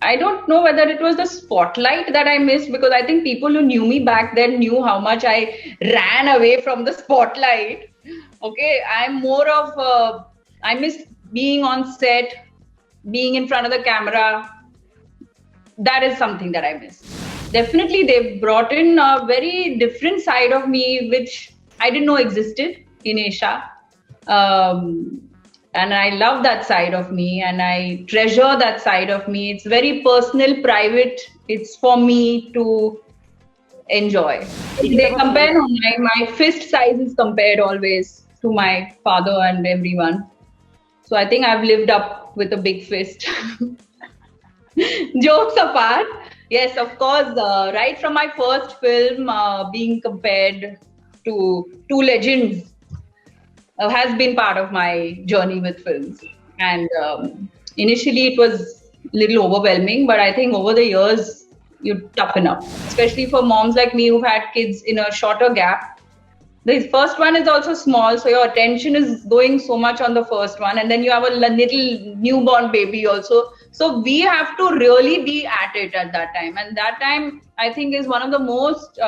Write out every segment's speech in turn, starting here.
I don't know whether it was the spotlight that I missed, because I think people who knew me back then knew how much I ran away from the spotlight. Okay, I'm more of I miss being on set, being in front of the camera. That is something that I miss. Definitely, they've brought in a very different side of me, which I didn't know existed in Esha. And I love that side of me, and I treasure that side of me. It's very personal, private. It's for me to enjoy. They compare, no, my fist size is compared always to my father and everyone. So I think I've lived up with a big fist. Jokes apart, yes, of course, right from my first film, being compared to two legends has been part of my journey with films. And initially it was a little overwhelming, but I think over the years you toughen up, especially for moms like me who've had kids in a shorter gap. The first one is also small, so your attention is going so much on the first one, and then you have a little newborn baby also. So we have to really be at it at that time, and that time I think is one of the most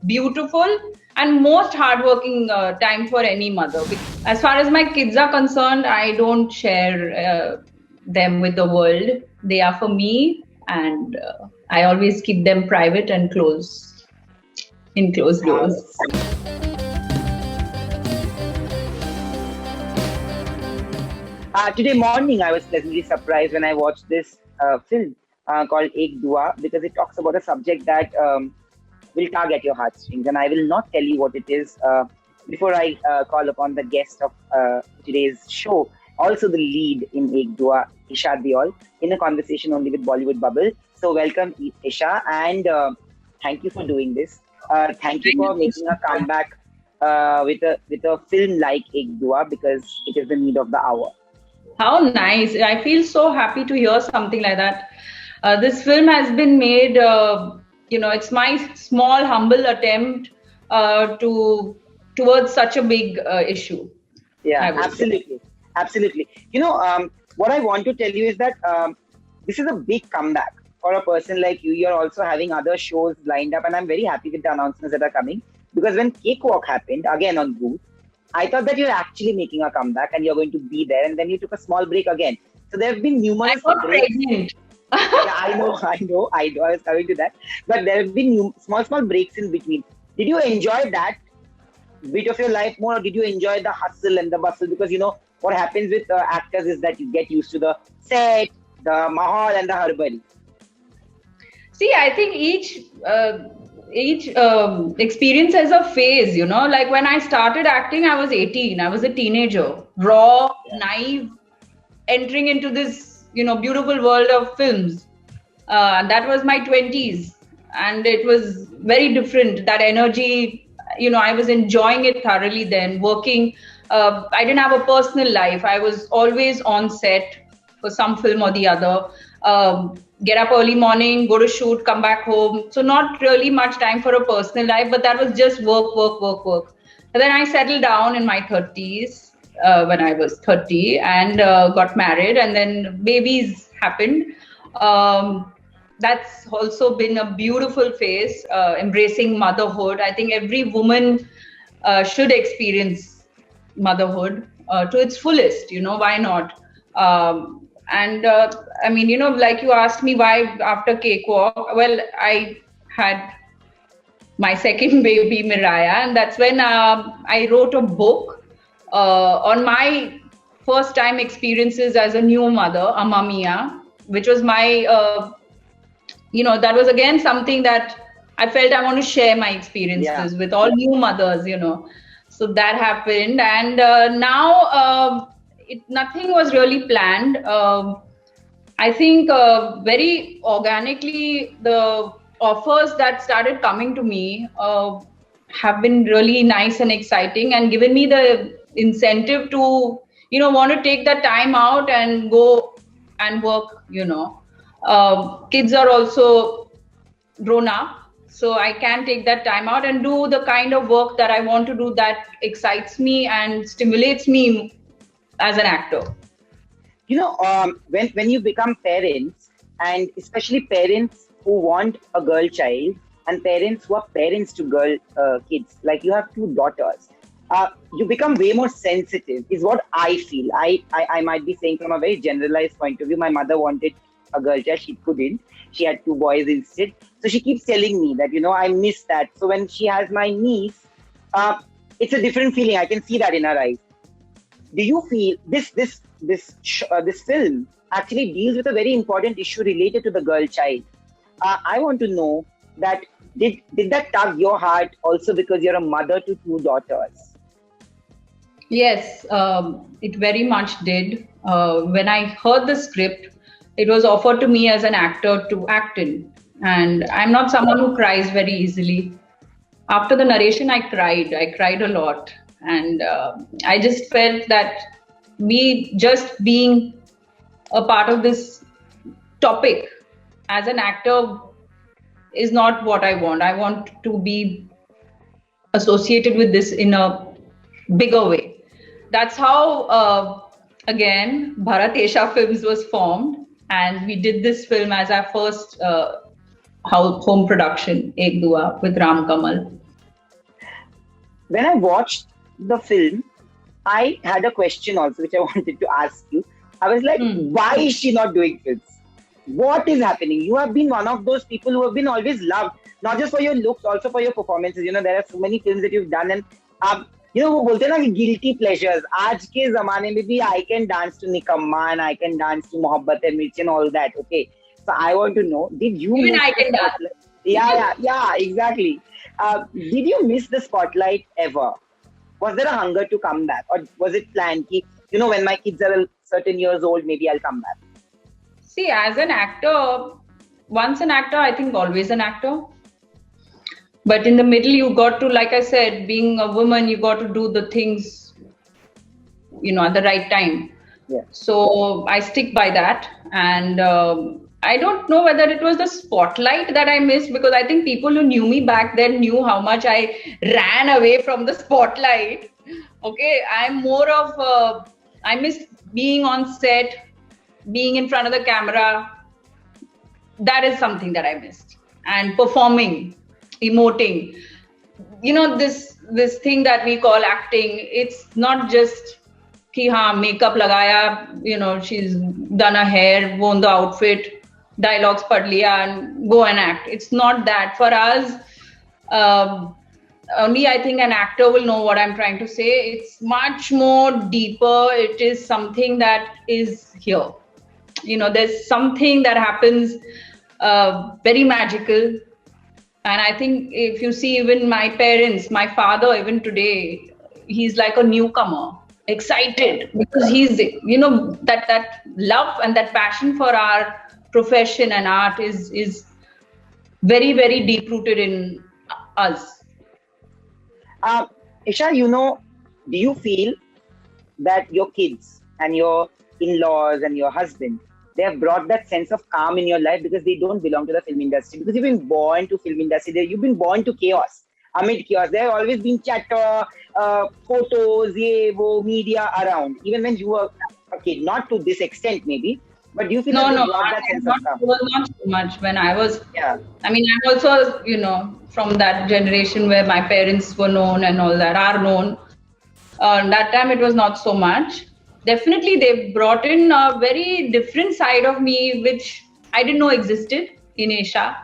beautiful and most hardworking time for any mother. As far as my kids are concerned, I don't share them with the world. They are for me, and I always keep them private and close, in closed doors. Today morning, I was pleasantly surprised when I watched this film called Ek Dua, because it talks about a subject that will tug at your heartstrings. And I will not tell you what it is before I call upon the guest of today's show, also the lead in Ek Dua, Esha Deol, in a conversation only with Bollywood Bubble. So welcome, Esha, and thank you for doing this. Thank you for making a comeback with a film like Ek Dua, because it is the need of the hour. How nice. I feel so happy to hear something like that. This film has been made, it's my small, humble attempt towards such a big issue. Yeah, absolutely. Absolutely. What I want to tell you is that this is a big comeback for a person like you. You're also having other shows lined up, and I'm very happy with the announcements that are coming, because when Cakewalk happened, again on Booth, I thought that you're actually making a comeback and you're going to be there, and then you took a small break again. So there have been numerous breaks. Yeah, I know. I was coming to that. But there have been small breaks in between. Did you enjoy that bit of your life more, or did you enjoy the hustle and the bustle? Because, what happens with actors is that you get used to the set, the mahal and the harbari. See, I think each experience has a phase, like when I started acting, I was 18. I was a teenager, raw, naive, entering into this, beautiful world of films. That was my 20s, and it was very different. That energy, I was enjoying it thoroughly then, working. I didn't have a personal life. I was always on set for some film or the other. Get up early morning, go to shoot, come back home. So not really much time for a personal life, but that was just work. And then I settled down in my 30s when I was 30, and got married, and then babies happened. That's also been a beautiful phase, embracing motherhood. I think every woman should experience motherhood to its fullest, why not? Like you asked me why after Cakewalk, well, I had my second baby, Miraya, and that's when I wrote a book on my first time experiences as a new mother, a Mamiya, which was my, that was again something that I felt I want to share my experiences with all new mothers, So that happened, and now nothing was really planned. I think very organically, the offers that started coming to me have been really nice and exciting, and given me the incentive to, want to take that time out and go and work, Kids are also grown up, so I can take that time out and do the kind of work that I want to do, that excites me and stimulates me as an actor. When you become parents, and especially parents who want a girl child and parents who are parents to girl kids. Like you have two daughters. You become way more sensitive, is what I feel. I might be saying from a very generalized point of view. My mother wanted a girl child, she couldn't. She had two boys instead. So she keeps telling me that, I miss that. So when she has my niece, it's a different feeling. I can see that in her eyes. Do you feel this film actually deals with a very important issue related to the girl child? I want to know that did that tug your heart also because you're a mother to two daughters? Yes, it very much did. When I heard the script, it was offered to me as an actor to act in. And I'm not someone who cries very easily. After the narration, I cried. I cried a lot. And I just felt that me just being a part of this topic as an actor is not what I want. I want to be associated with this in a bigger way. That's how, again, Bharat Esha Films was formed. And we did this film as our first home production, Ek Dua, with Ram Kamal. When I watched the film, I had a question also which I wanted to ask you. I was like, why is she not doing films? What is happening? You have been one of those people who have been always loved, not just for your looks, also for your performances. There are so many films that you've done, and वो बोलते हैं ना कि guilty pleasures. आज के ज़माने में भी I can dance to Nikamma and I can dance to Mohabbat and Mirchi and all that. Okay, so I want to know, did you? Even I can dance. Yeah, exactly. Did you miss the spotlight ever? Was there a hunger to come back, or was it planned? When my kids are certain years old, maybe I'll come back. See, as an actor, once an actor, I think always an actor. But in the middle, you got to, like I said, being a woman, you got to do the things, at the right time. Yeah. So I stick by that. And I don't know whether it was the spotlight that I missed, because I think people who knew me back then knew how much I ran away from the spotlight. Okay, I'm more of, I miss being on set, being in front of the camera. That is something that I missed. And performing, emoting. This thing that we call acting, it's not just ki makeup lagaya, she's done her hair, worn the outfit, dialogues pad liya and go and act. It's not that. For us, only I think an actor will know what I'm trying to say. It's much more deeper. It is something that is here. There's something that happens very magical. And I think if you see even my parents, my father, even today, he's like a newcomer, excited, because he's, that love and that passion for our profession and art is very, very deep rooted in us. Esha, do you feel that your kids and your in-laws and your husband, they have brought that sense of calm in your life because they don't belong to the film industry? Because you've been born to film industry, you've been born to chaos. Amid chaos, there have always been chatter, photos, media around. Even when you were a kid, not to this extent maybe, but do you feel that sense of calm? Not so much when I was. Yeah. I mean, I'm also, from that generation where my parents were known and all that, are known. That time it was not so much. Definitely, they've brought in a very different side of me, which I didn't know existed in Esha.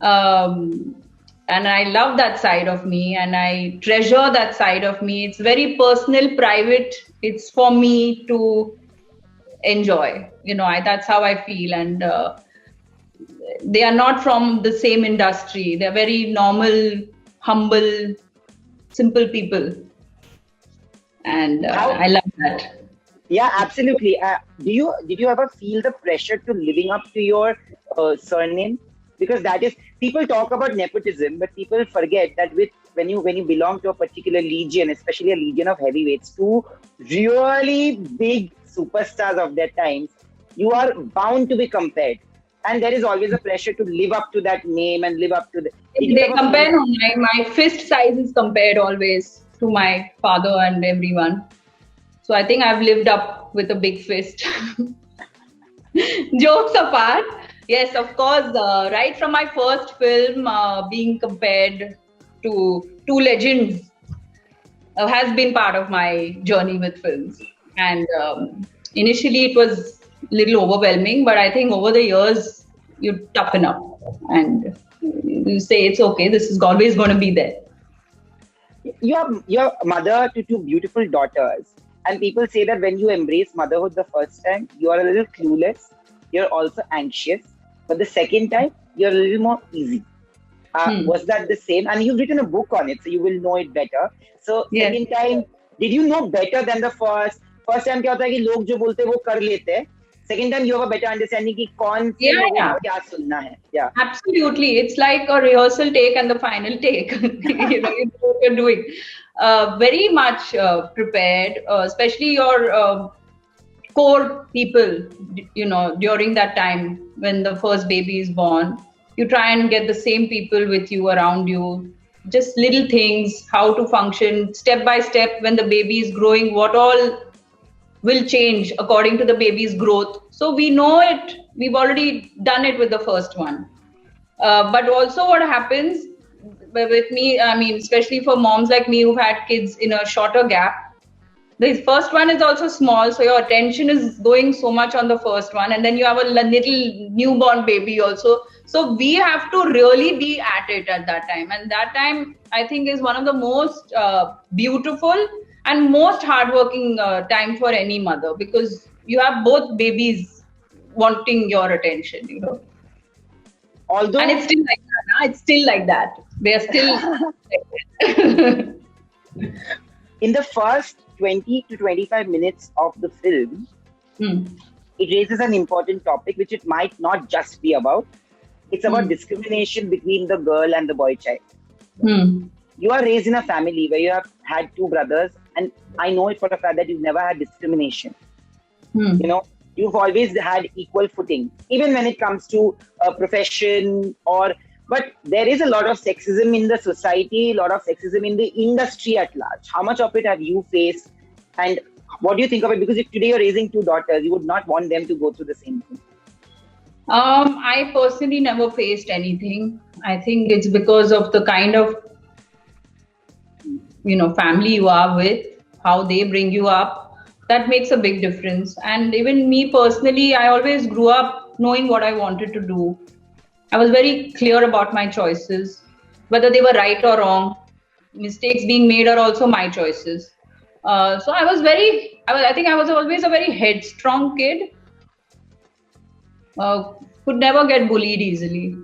And I love that side of me, and I treasure that side of me. It's very personal, private. It's for me to enjoy. That's how I feel. And they are not from the same industry. They're very normal, humble, simple people. And I love that. Yeah, absolutely. Did you ever feel the pressure to living up to your surname? Because that is, people talk about nepotism, but people forget that when you belong to a particular legion, especially a legion of heavyweights, two really big superstars of their times, you are bound to be compared. And there is always a pressure to live up to that name and live up to the... They compare, my fist size is compared always to my father and everyone. So I think I've lived up with a big fist. Jokes apart, Yes, of course. Right from my first film, being compared to two legends has been part of my journey with films. And initially, it was a little overwhelming, but I think over the years, you toughen up and you say it's okay. This is always going to be there. You're mother to two beautiful daughters, and people say that when you embrace motherhood the first time, you are a little clueless. You're also anxious, but the second time, you're a little more easy. Hmm. Was that the same? And you've written a book on it, so you will know it better. So Yes. second time, did you know better than the first? First time क्या होता है कि लोग जो बोलते हैं वो कर लेते हैं. Second time you have a better understanding कि कौन से Yeah, लोगों yeah. का क्या सुनना है. Yeah. Absolutely. It's like a rehearsal take and the final take. You know what you're doing. Very much prepared, especially your core people, during that time when the first baby is born. You try and get the same people with you around you. Just little things, how to function step by step when the baby is growing, what all will change according to the baby's growth. So we know it. We've already done it with the first one. But also, what happens with me, I mean, especially for moms like me who've had kids in a shorter gap, the first one is also small, so your attention is going so much on the first one, and then you have a little newborn baby also. So we have to really be at it at that time, and that time I think is one of the most beautiful and most hardworking time for any mother, because you have both babies wanting your attention, Although and it's still like that. Huh? It's still like that. They are still. in the first 20 to 25 minutes of the film, Hmm. it raises an important topic which it might not just be about. It's about discrimination between the girl and the boy child. Hmm. You are raised in a family where you have had two brothers, and I know it for a fact that you've never had discrimination. Hmm. You've always had equal footing, even when it comes to a profession but there is a lot of sexism in the society, a lot of sexism in the industry at large. How much of it have you faced, and what do you think of it? Because if today you're raising two daughters, you would not want them to go through the same thing. I personally never faced anything. I think it's because of the kind of family you are with, how they bring you up. That makes a big difference. And even me personally, I always grew up knowing what I wanted to do. I was very clear about my choices, whether they were right or wrong. Mistakes being made are also my choices. So I think I was always a very headstrong kid. Could never get bullied easily.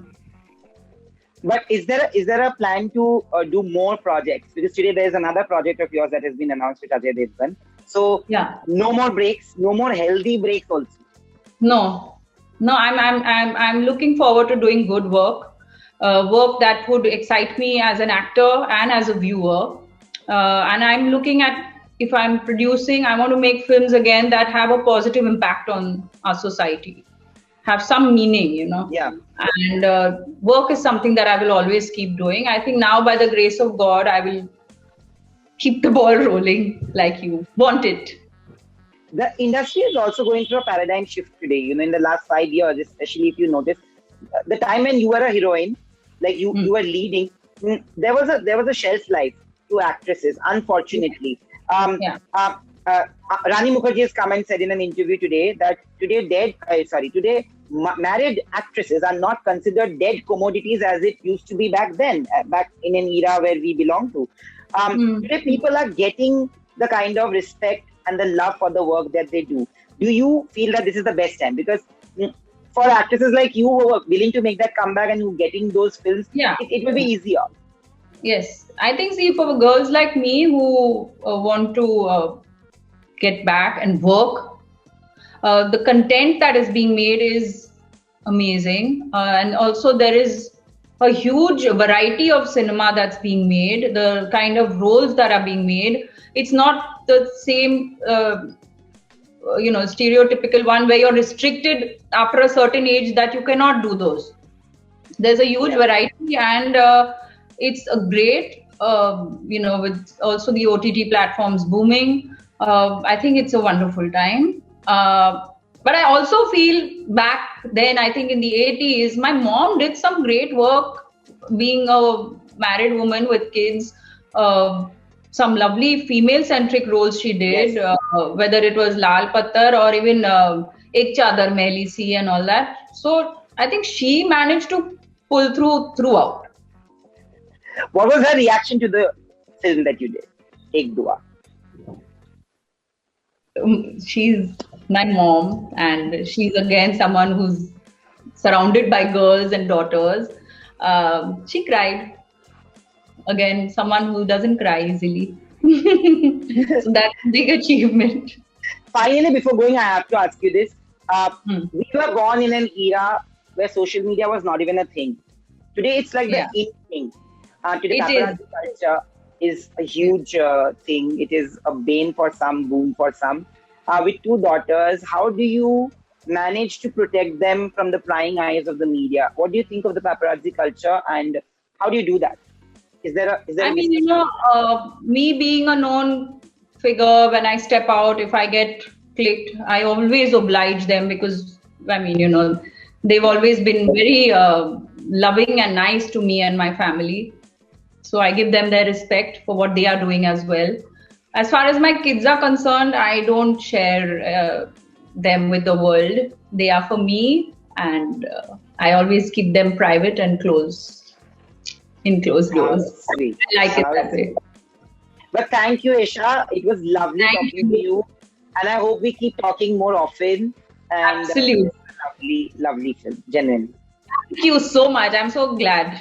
But is there a plan to do more projects? Because today there is another project of yours that has been announced with Ajay Devgan. So Yeah. no more breaks, no more healthy breaks also. No, no, I'm looking forward to doing good work, work that would excite me as an actor and as a viewer. And I'm looking at, if I'm producing, I want to make films again that have a positive impact on our society, have some meaning. Yeah. And work is something that I will always keep doing. I think now, by the grace of God, I will keep the ball rolling like you want it. The industry is also going through a paradigm shift today. In the last 5 years, especially if you notice, the time when you were a heroine, like you were leading, there was a shelf life to actresses. Unfortunately, Yeah. Rani Mukherjee's comment said in an interview today that today married actresses are not considered dead commodities as it used to be back then, back in an era where we belong to. Today, people are getting the kind of respect and the love for the work that they do. Do you feel that this is the best time? Because for actresses like you who are willing to make that comeback and who are getting those films, Yeah. it will be easier. Yes, I think, see, for girls like me who want to get back and work, the content that is being made is amazing. And also, there is a huge variety of cinema that's being made, the kind of roles that are being made. It's not the same, stereotypical one where you're restricted after a certain age that you cannot do those. There's a huge variety, and it's a great, with also the OTT platforms booming. I think it's a wonderful time. But I also feel back then, I think in the 80s, my mom did some great work being a married woman with kids. Uh, some lovely female-centric roles she did, Yes. whether it was Lal Pattar or even Ek Chadar Mehli Si and all that. So I think she managed to pull through throughout. What was her reaction to the film that you did? Ek Dua. She's my mom, and she's again someone who's surrounded by girls and daughters. She cried. Again, someone who doesn't cry easily. So that's a big achievement. Finally, before going, I have to ask you this. Hmm. We were born in an era where social media was not even a thing. Today, it's like the Yeah, in thing. Today, it is. paparazzi culture is a huge thing. It is a bane for some, boon for some. With two daughters, how do you manage to protect them from the prying eyes of the media? What do you think of the paparazzi culture, and how do you do that? Is there I a mean, discussion? me being a known figure, when I step out, if I get clicked, I always oblige them because, I mean, they've always been very loving and nice to me and my family. So I give them their respect for what they are doing as well. As far as my kids are concerned, I don't share them with the world. They are for me, and I always keep them private and in closed How doors. sweet. I like it How that way. But thank you, Esha. It was lovely Thank talking to you. you. And I hope we keep talking more often. And Absolutely. lovely, lovely film, genuinely. Thank you so much. I'm so glad.